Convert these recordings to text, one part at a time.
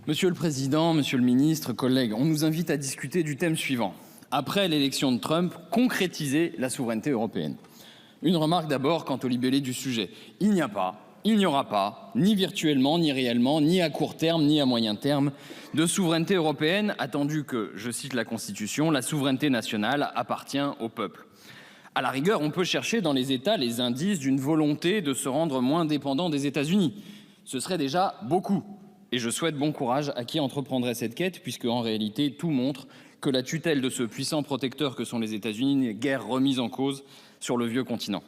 Monsieur le Président, Monsieur le Ministre, collègues, on nous invite à discuter du thème suivant. Après l'élection de Trump, concrétiser la souveraineté européenne. Une remarque d'abord quant au libellé du sujet. Il n'y aura pas, ni virtuellement, ni réellement, ni à court terme, ni à moyen terme, de souveraineté européenne, attendu que, je cite la Constitution, la souveraineté nationale appartient au peuple. À la rigueur, on peut chercher dans les États les indices d'une volonté de se rendre moins dépendant des États-Unis. Ce serait déjà beaucoup. Et je souhaite bon courage à qui entreprendrait cette quête, puisque en réalité, tout montre que la tutelle de ce puissant protecteur que sont les États-Unis n'est guère remise en cause sur le vieux continent.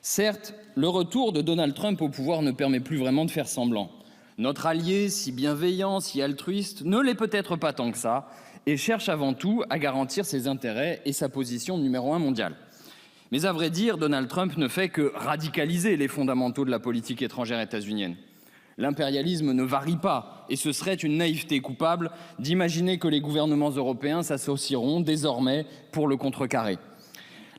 Certes, le retour de Donald Trump au pouvoir ne permet plus vraiment de faire semblant. Notre allié, si bienveillant, si altruiste, ne l'est peut-être pas tant que ça, et cherche avant tout à garantir ses intérêts et sa position numéro 1 mondiale. Mais à vrai dire, Donald Trump ne fait que radicaliser les fondamentaux de la politique étrangère états-unienne. L'impérialisme ne varie pas, et ce serait une naïveté coupable d'imaginer que les gouvernements européens s'associeront désormais pour le contrecarrer.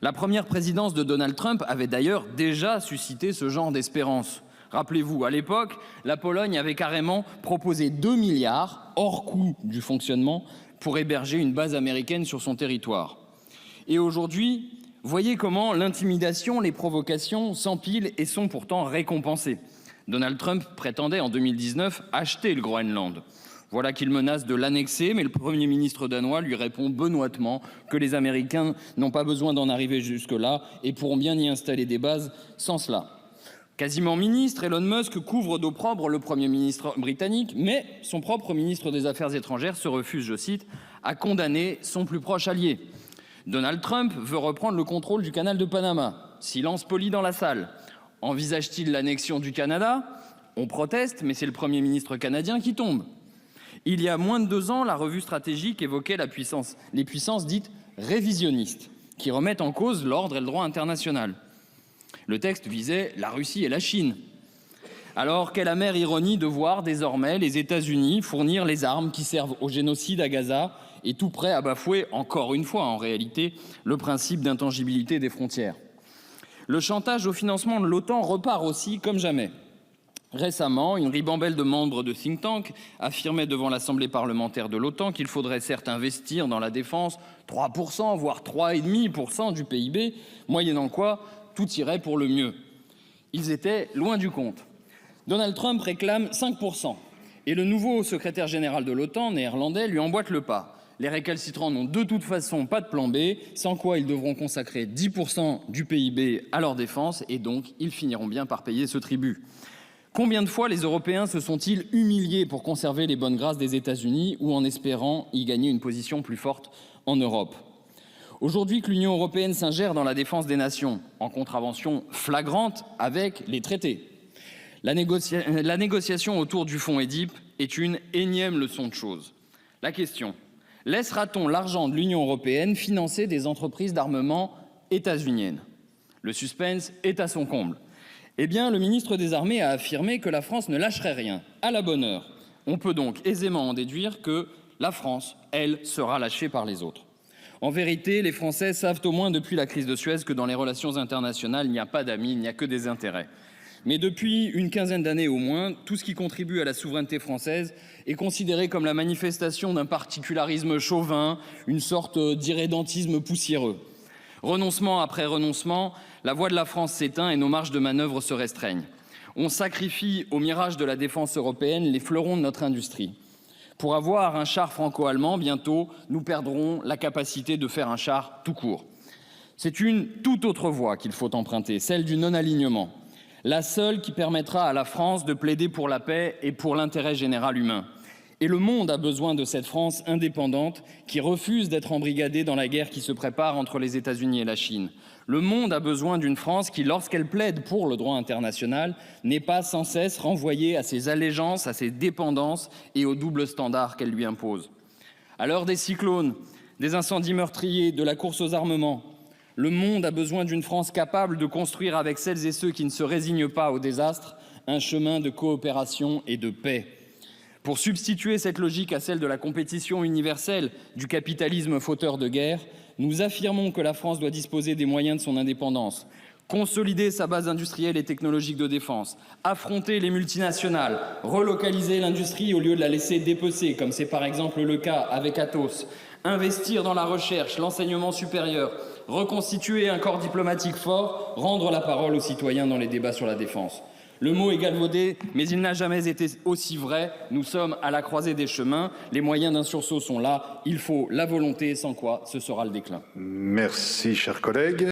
La première présidence de Donald Trump avait d'ailleurs déjà suscité ce genre d'espérance. Rappelez-vous, à l'époque, la Pologne avait carrément proposé 2 milliards, hors coût du fonctionnement, pour héberger une base américaine sur son territoire. Et aujourd'hui, voyez comment l'intimidation, les provocations s'empilent et sont pourtant récompensées. Donald Trump prétendait en 2019 acheter le Groenland. Voilà qu'il menace de l'annexer, mais le Premier ministre danois lui répond benoîtement que les Américains n'ont pas besoin d'en arriver jusque-là et pourront bien y installer des bases sans cela. Quasiment ministre, Elon Musk couvre d'opprobre le Premier ministre britannique, mais son propre ministre des Affaires étrangères se refuse, je cite, à condamner son plus proche allié. Donald Trump veut reprendre le contrôle du canal de Panama. Silence poli dans la salle. Envisage-t-il l'annexion du Canada? On proteste, mais c'est le Premier ministre canadien qui tombe. Il y a moins de 2 ans, la revue stratégique évoquait les puissances dites révisionnistes, qui remettent en cause l'ordre et le droit international. Le texte visait la Russie et la Chine. Alors, quelle amère ironie de voir désormais les États-Unis fournir les armes qui servent au génocide à Gaza et tout prêt à bafouer, encore une fois en réalité, le principe d'intangibilité des frontières. Le chantage au financement de l'OTAN repart aussi comme jamais. Récemment, une ribambelle de membres de think tank affirmait devant l'Assemblée parlementaire de l'OTAN qu'il faudrait certes investir dans la défense 3%, voire 3,5% du PIB, moyennant quoi tout irait pour le mieux. Ils étaient loin du compte. Donald Trump réclame 5%, et le nouveau secrétaire général de l'OTAN, néerlandais, lui emboîte le pas. Les récalcitrants n'ont de toute façon pas de plan B, sans quoi ils devront consacrer 10% du PIB à leur défense, et donc ils finiront bien par payer ce tribut. Combien de fois les Européens se sont-ils humiliés pour conserver les bonnes grâces des États-Unis ou en espérant y gagner une position plus forte en Europe? Aujourd'hui que l'Union européenne s'ingère dans la défense des nations, en contravention flagrante avec les traités, la négociation autour du fonds EDIP est une énième leçon de choses. La question: laissera-t-on l'argent de l'Union européenne financer des entreprises d'armement états-uniennes? Le suspense est à son comble. Eh bien, le ministre des Armées a affirmé que la France ne lâcherait rien, à la bonne heure. On peut donc aisément en déduire que la France, elle, sera lâchée par les autres. En vérité, les Français savent au moins depuis la crise de Suez que dans les relations internationales, il n'y a pas d'amis, il n'y a que des intérêts. Mais depuis une quinzaine d'années au moins, tout ce qui contribue à la souveraineté française est considéré comme la manifestation d'un particularisme chauvin, une sorte d'irrédentisme poussiéreux. Renoncement après renoncement, la voix de la France s'éteint et nos marges de manœuvre se restreignent. On sacrifie au mirage de la défense européenne les fleurons de notre industrie. Pour avoir un char franco-allemand, bientôt, nous perdrons la capacité de faire un char tout court. C'est une toute autre voie qu'il faut emprunter, celle du non-alignement. La seule qui permettra à la France de plaider pour la paix et pour l'intérêt général humain. Et le monde a besoin de cette France indépendante qui refuse d'être embrigadée dans la guerre qui se prépare entre les États-Unis et la Chine. Le monde a besoin d'une France qui, lorsqu'elle plaide pour le droit international, n'est pas sans cesse renvoyée à ses allégeances, à ses dépendances et aux doubles standards qu'elle lui impose. À l'heure des cyclones, des incendies meurtriers, de la course aux armements, le monde a besoin d'une France capable de construire avec celles et ceux qui ne se résignent pas au désastre un chemin de coopération et de paix. Pour substituer cette logique à celle de la compétition universelle du capitalisme fauteur de guerre, nous affirmons que la France doit disposer des moyens de son indépendance. consolider sa base industrielle et technologique de défense, affronter les multinationales, relocaliser l'industrie au lieu de la laisser dépecer, comme c'est par exemple le cas avec Atos, investir dans la recherche, l'enseignement supérieur, reconstituer un corps diplomatique fort, rendre la parole aux citoyens dans les débats sur la défense. Le mot est galvaudé, mais il n'a jamais été aussi vrai. Nous sommes à la croisée des chemins. Les moyens d'un sursaut sont là. Il faut la volonté, sans quoi ce sera le déclin. Merci, cher collègue.